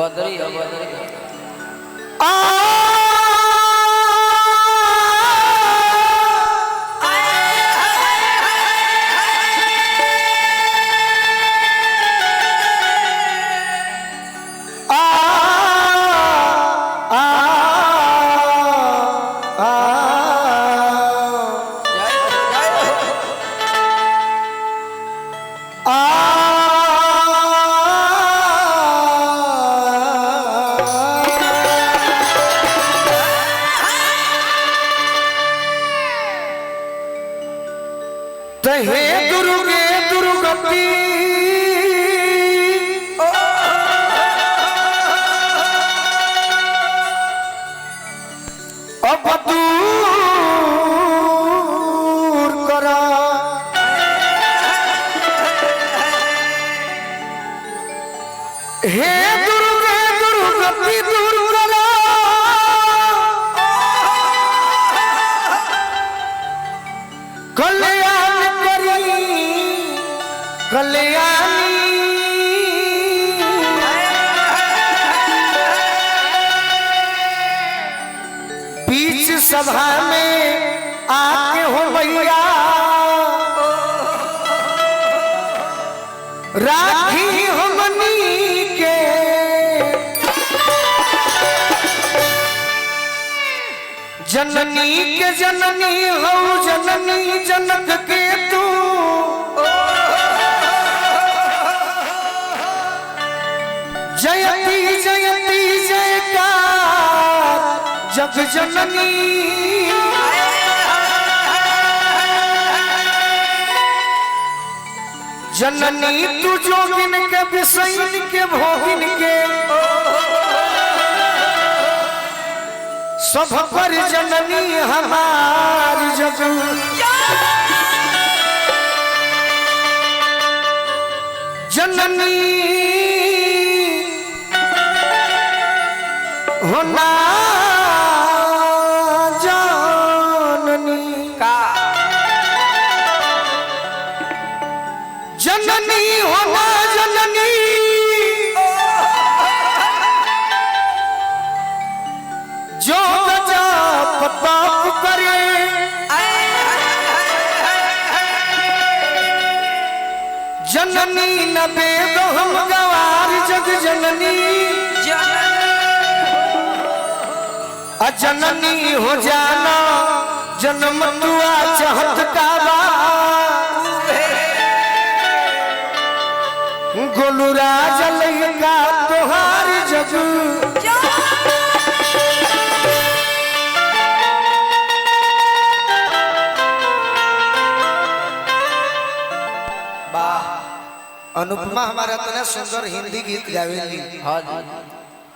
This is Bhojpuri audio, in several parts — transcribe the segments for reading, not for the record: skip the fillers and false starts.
बदरी बदरी हे दुर्गे दुर्गति अब दूर करा हे दुर्गे दुर्गति दूर करा कल्याणी बीच सभा में आके हो मैया राखी हमनी के जननी के जननी हो जननी जनक के तू जयती जयती जयकार जग जननी जननी तू जोगिन के विषयन के भोगिन के सब पर जननी हमार जग जननी होना जाननी का जननी होना जननी जो बजा पताप करे जननी न बेद हम गवार जग जननी अजननी हो जाना जन्म दुआ चाहत काबा गोलूराज लैका तोहार जग अनुपमा हमारा इतना सुंदर हिंदी गीत गावेली हाँ जी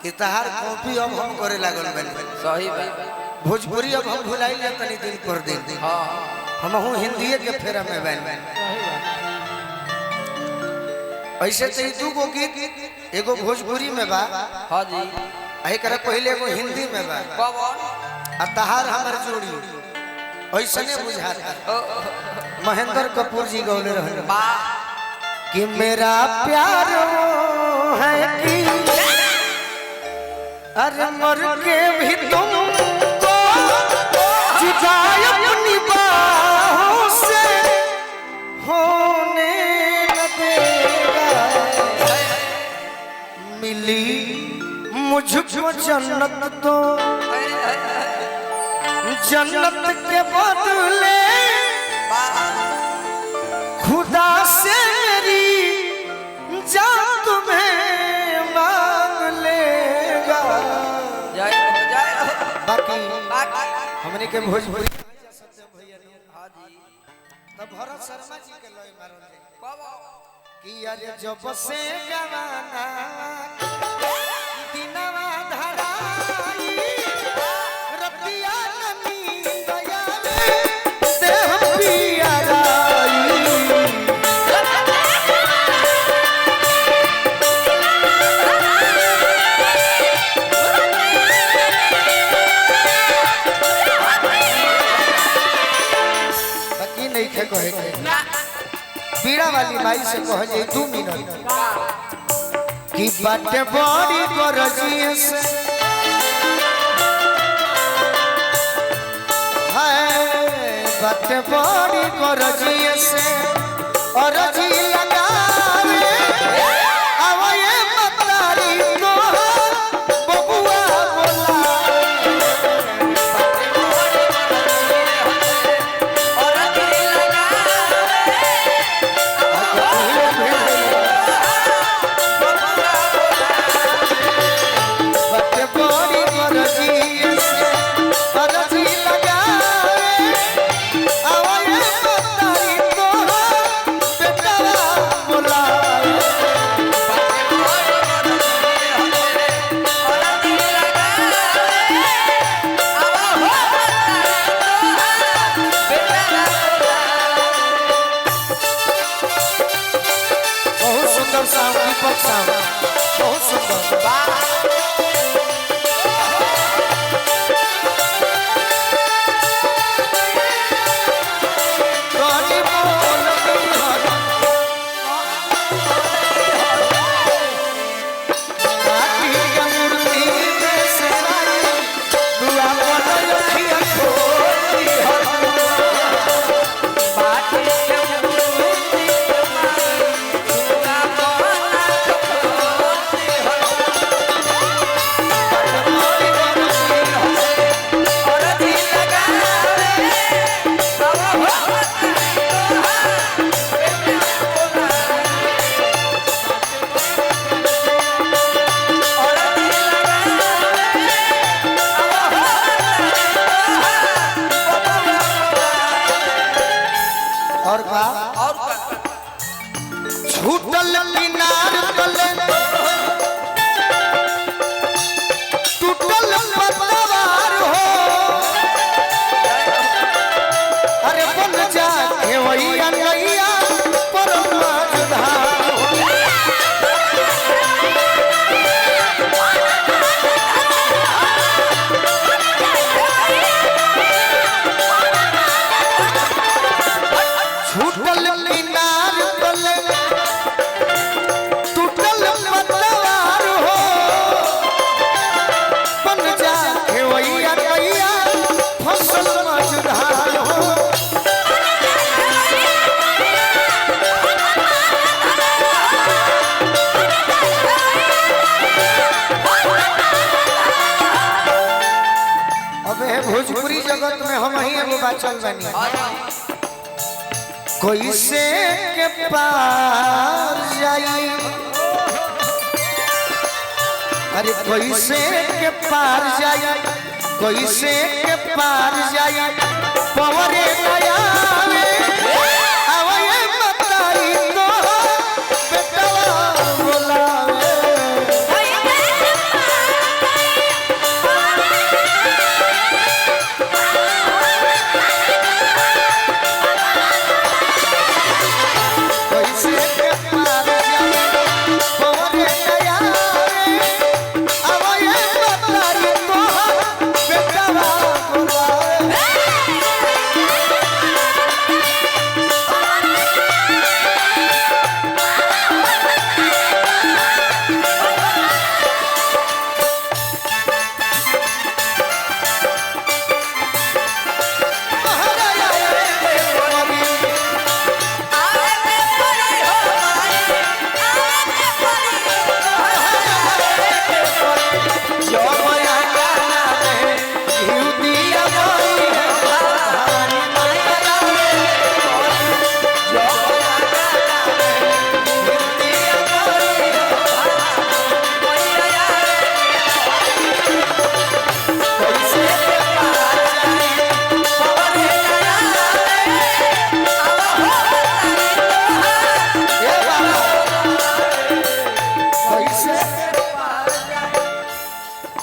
कि तहार कॉपी अब हम करे लागल बन सही बात भोजपुरी अब हम भुलाई जा तनी दिन पर दिन हाँ हम हूँ हिंदी के फेरा में बन ऐसे तो दू गो गीत एगो भोजपुरी में बा हाँ जी अही करे पहले एगो हिंदी में बा आ तहार हमर जोड़ी ऐसे नहीं बुझाता महेंद्र कपूर जी गौले रहे कि मेरा प्यार है कि अरे मर के भी तुमको जुदा अपनी बाहों से होने न देगा मिली मुझको जन्नत तो जन्नत के बदले खुदा से मेरी जान तुम्हें मांग लेगा बाकी हमने के भोजपुरी तब भरत शर्मा जी के लय मारल कि अरे जब से गवाना दिनवा धराई रतिया ननी गया रे देह पिया बीड़ा वाली माई से कह 2 मिनट कि बाटे बड़ी गरजिए से बाटे बड़ी गरजिए से और जी लगावे आवे मतारी तो बबुआ बोला और जी बहुत सुंदर छूटल किनार तले टूटल पतवार हो अरे बन जा घेवैया नैया पर मझधार छूटल किनार तले भोजपुरी जगत में हम ही एगो बाचल बनी कोई से के पार जाई अरे कोई से के पार जाई कोई से के पार जाई पवरे नया आवे मतारी तो बेटवा बोलावे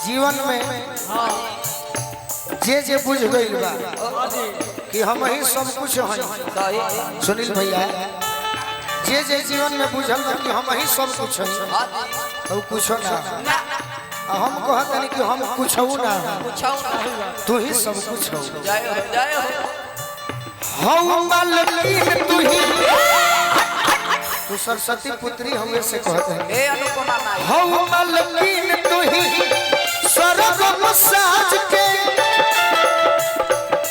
जीवन में जे जे बुझ गई बा कि हम ही सब कुछ हैं सुनील भैया जे जे जीवन में बुझल कि हम ही सब कुछ हैं तो कुछ ना हम कहते कि हम कुछ ना तू ही सब कुछ हो हौ मालकिन तू ही तू सरस्वती पुत्री हमें से कहते हैं ए अनुपमा नाई हो मलकीन तू ही सरग मसाज के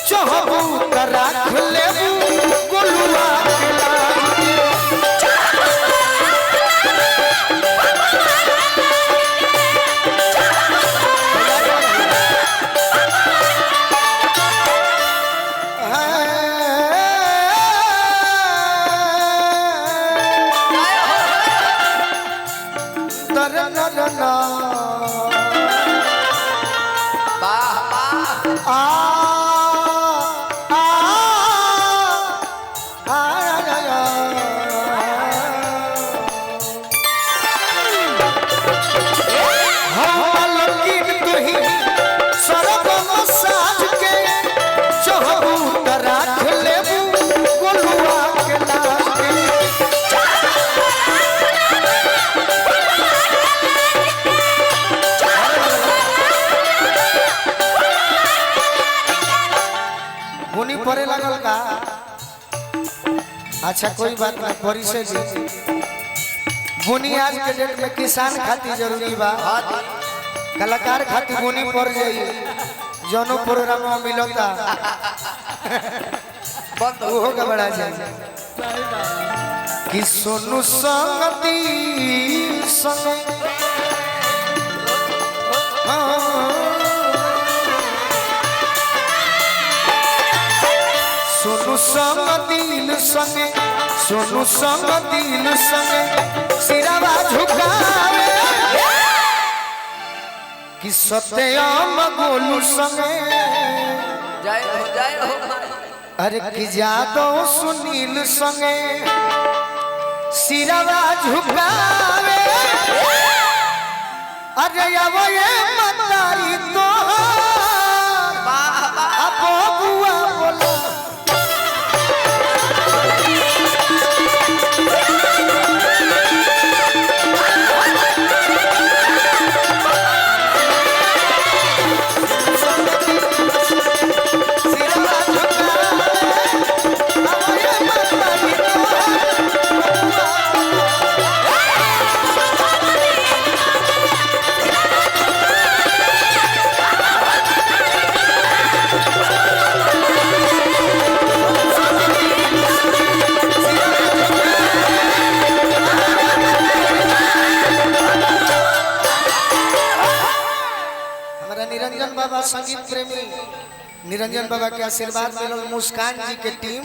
चहबू करा खुलेबू गुलुआ के लाज परे लगल का अच्छा कोई बात नहीं परिचय दी बुनी आज के डेट में किसान खातिर जरूरी बा कलाकार खातिर बुनी पड़ जाई जोनो प्रोग्राम में मिलता बंद हो का बड़ा जाए कि सोनू संगती संग सोनू संग दिल संगे सोनू संग दिल संगे सिरावा झुकावे कि सत्यम गोलू संगे जय हो अरे कि जादव सुनील संगे सिरावा झुकावे अरे अब ये मतारी तो अपो बुआ बोला निरंजन बाबा संगीत प्रेमी निरंजन बाबा के आशीर्वाद मिलल मुस्कान जी के टीम